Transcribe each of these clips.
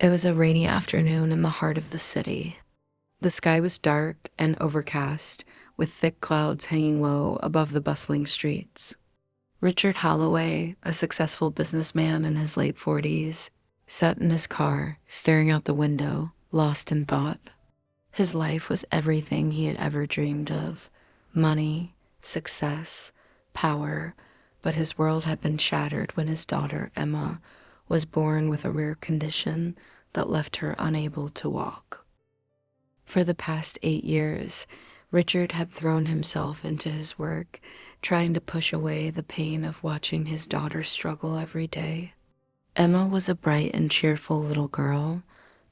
It was a rainy afternoon in the heart of the city. The sky was dark and overcast, with thick clouds hanging low above the bustling streets. Richard Holloway, a successful businessman in his late 40s, sat in his car, staring out the window, lost in thought. His life was everything he had ever dreamed of: money, success, power, but his world had been shattered when his daughter, Emma, was born with a rare condition that left her unable to walk. For the past 8 years, Richard had thrown himself into his work, trying to push away the pain of watching his daughter struggle every day. Emma was a bright and cheerful little girl,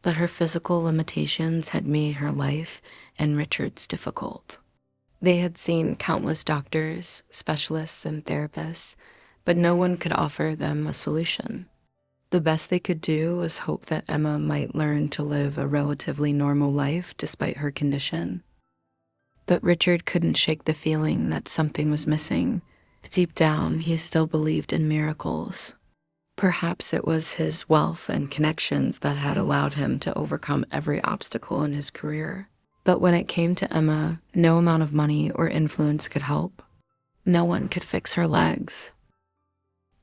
but her physical limitations had made her life and Richard's difficult. They had seen countless doctors, specialists, and therapists, but no one could offer them a solution. The best they could do was hope that Emma might learn to live a relatively normal life despite her condition. But Richard couldn't shake the feeling that something was missing. Deep down, he still believed in miracles. Perhaps it was his wealth and connections that had allowed him to overcome every obstacle in his career. But when it came to Emma, no amount of money or influence could help. No one could fix her legs.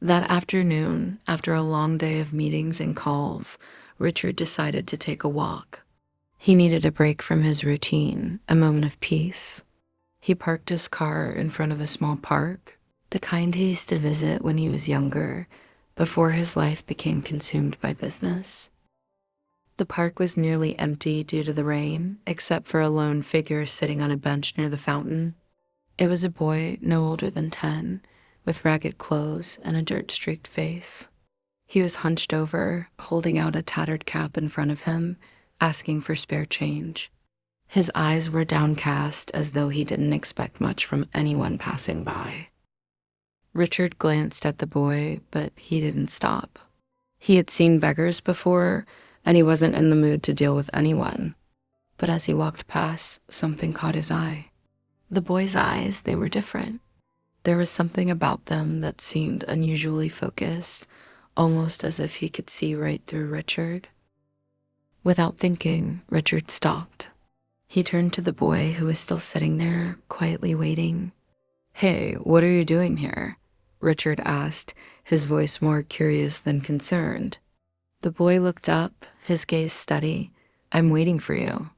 That afternoon, after a long day of meetings and calls, Richard decided to take a walk. He needed a break from his routine, a moment of peace. He parked his car in front of a small park, the kind he used to visit when he was younger, before his life became consumed by business. The park was nearly empty due to the rain, except for a lone figure sitting on a bench near the fountain. It was a boy no older than 10, with ragged clothes and a dirt-streaked face. He was hunched over, holding out a tattered cap in front of him, asking for spare change. His eyes were downcast as though he didn't expect much from anyone passing by. Richard glanced at the boy, but he didn't stop. He had seen beggars before, and he wasn't in the mood to deal with anyone. But as he walked past, something caught his eye. The boy's eyes, they were different. There was something about them that seemed unusually focused, almost as if he could see right through Richard. Without thinking, Richard stopped. He turned to the boy who was still sitting there, quietly waiting. "Hey, what are you doing here?" Richard asked, his voice more curious than concerned. The boy looked up, his gaze steady. "I'm waiting for you."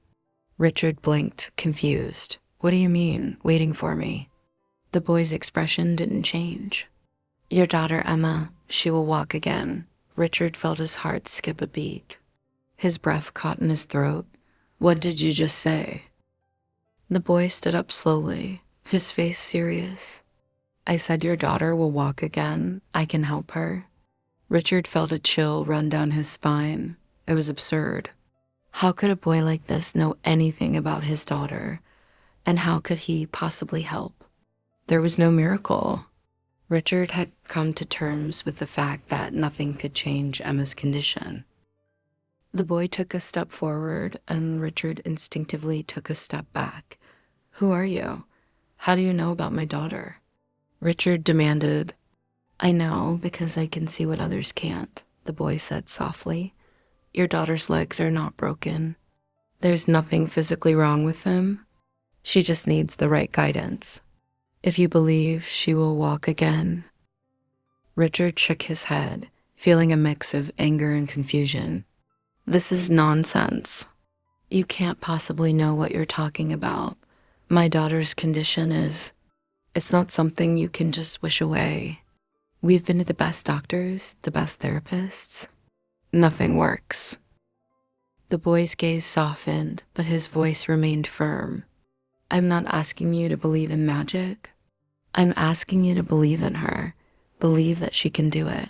Richard blinked, confused. "What do you mean, waiting for me?" The boy's expression didn't change. "Your daughter, Emma, she will walk again." Richard felt his heart skip a beat. His breath caught in his throat. "What did you just say?" The boy stood up slowly, his face serious. "I said your daughter will walk again. I can help her." Richard felt a chill run down his spine. It was absurd. How could a boy like this know anything about his daughter? And how could he possibly help? There was no miracle. Richard had come to terms with the fact that nothing could change Emma's condition. The boy took a step forward, and Richard instinctively took a step back. "Who are you? How do you know about my daughter?" Richard demanded. "I know because I can see what others can't," the boy said softly. "Your daughter's legs are not broken. There's nothing physically wrong with them. She just needs the right guidance. If you believe, she will walk again." Richard shook his head, feeling a mix of anger and confusion. "This is nonsense. You can't possibly know what you're talking about. My daughter's condition it's not something you can just wish away. We've been to the best doctors, the best therapists. Nothing works." The boy's gaze softened, but his voice remained firm. "I'm not asking you to believe in magic. I'm asking you to believe in her, believe that she can do it.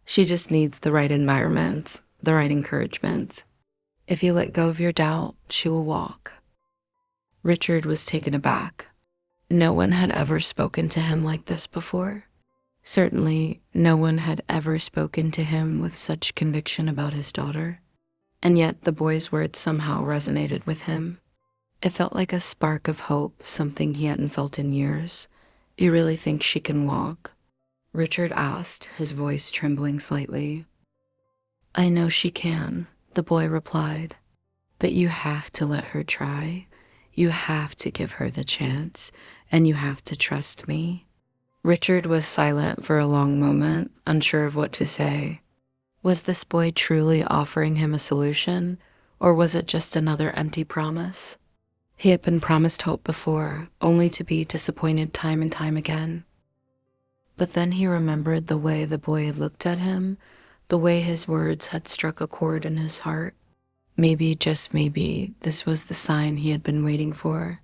She just needs the right environment, the right encouragement. If you let go of your doubt, she will walk." Richard was taken aback. No one had ever spoken to him like this before. Certainly, no one had ever spoken to him with such conviction about his daughter. And yet the boy's words somehow resonated with him. It felt like a spark of hope, something he hadn't felt in years. "You really think she can walk?" Richard asked, his voice trembling slightly. "I know she can. The boy replied, "But you have to let her try. You have to give her the chance, and you have to trust me." Richard was silent for a long moment, unsure of what to say. Was this boy truly offering him a solution, or was it just another empty promise? He had been promised hope before, only to be disappointed time and time again. But then he remembered the way the boy had looked at him, the way his words had struck a chord in his heart. Maybe, just maybe, this was the sign he had been waiting for.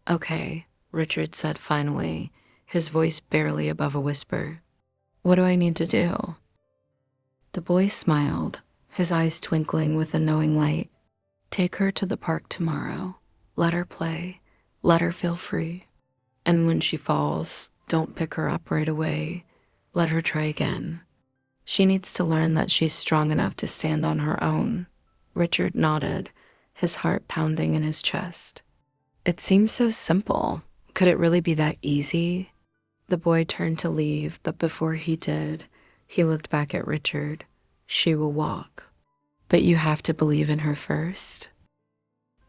"Okay," Richard said finally, his voice barely above a whisper. "What do I need to do?" The boy smiled, his eyes twinkling with a knowing light. "Take her to the park tomorrow. Let her play. Let her feel free. And when she falls, don't pick her up right away. Let her try again. She needs to learn that she's strong enough to stand on her own." Richard nodded, his heart pounding in his chest. It seemed so simple. Could it really be that easy? The boy turned to leave, but before he did, he looked back at Richard. "She will walk. But you have to believe in her first."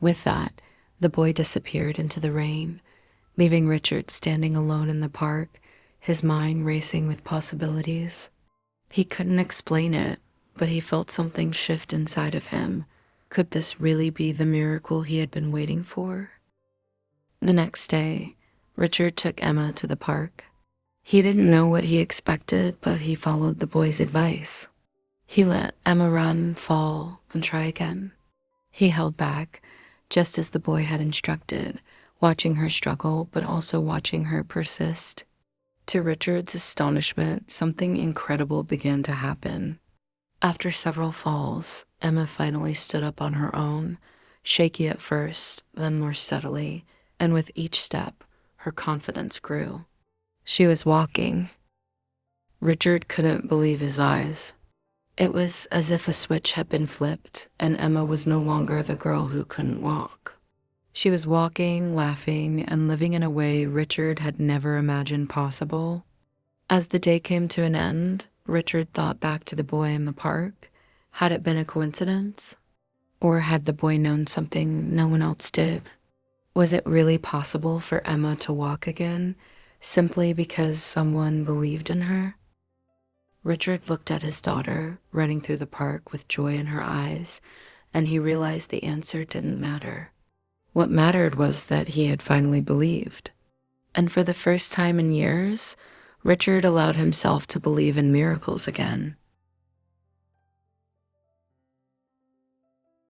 With that, the boy disappeared into the rain, leaving Richard standing alone in the park, his mind racing with possibilities. He couldn't explain it, but he felt something shift inside of him. Could this really be the miracle he had been waiting for? The next day, Richard took Emma to the park. He didn't know what he expected, but he followed the boy's advice. He let Emma run, fall, and try again. He held back, just as the boy had instructed, watching her struggle, but also watching her persist. To Richard's astonishment, something incredible began to happen. After several falls, Emma finally stood up on her own, shaky at first, then more steadily, and with each step, her confidence grew. She was walking. Richard couldn't believe his eyes. It was as if a switch had been flipped, and Emma was no longer the girl who couldn't walk. She was walking, laughing, and living in a way Richard had never imagined possible. As the day came to an end, Richard thought back to the boy in the park. Had it been a coincidence? Or had the boy known something no one else did? Was it really possible for Emma to walk again, simply because someone believed in her? Richard looked at his daughter, running through the park with joy in her eyes, and he realized the answer didn't matter. What mattered was that he had finally believed. And for the first time in years, Richard allowed himself to believe in miracles again.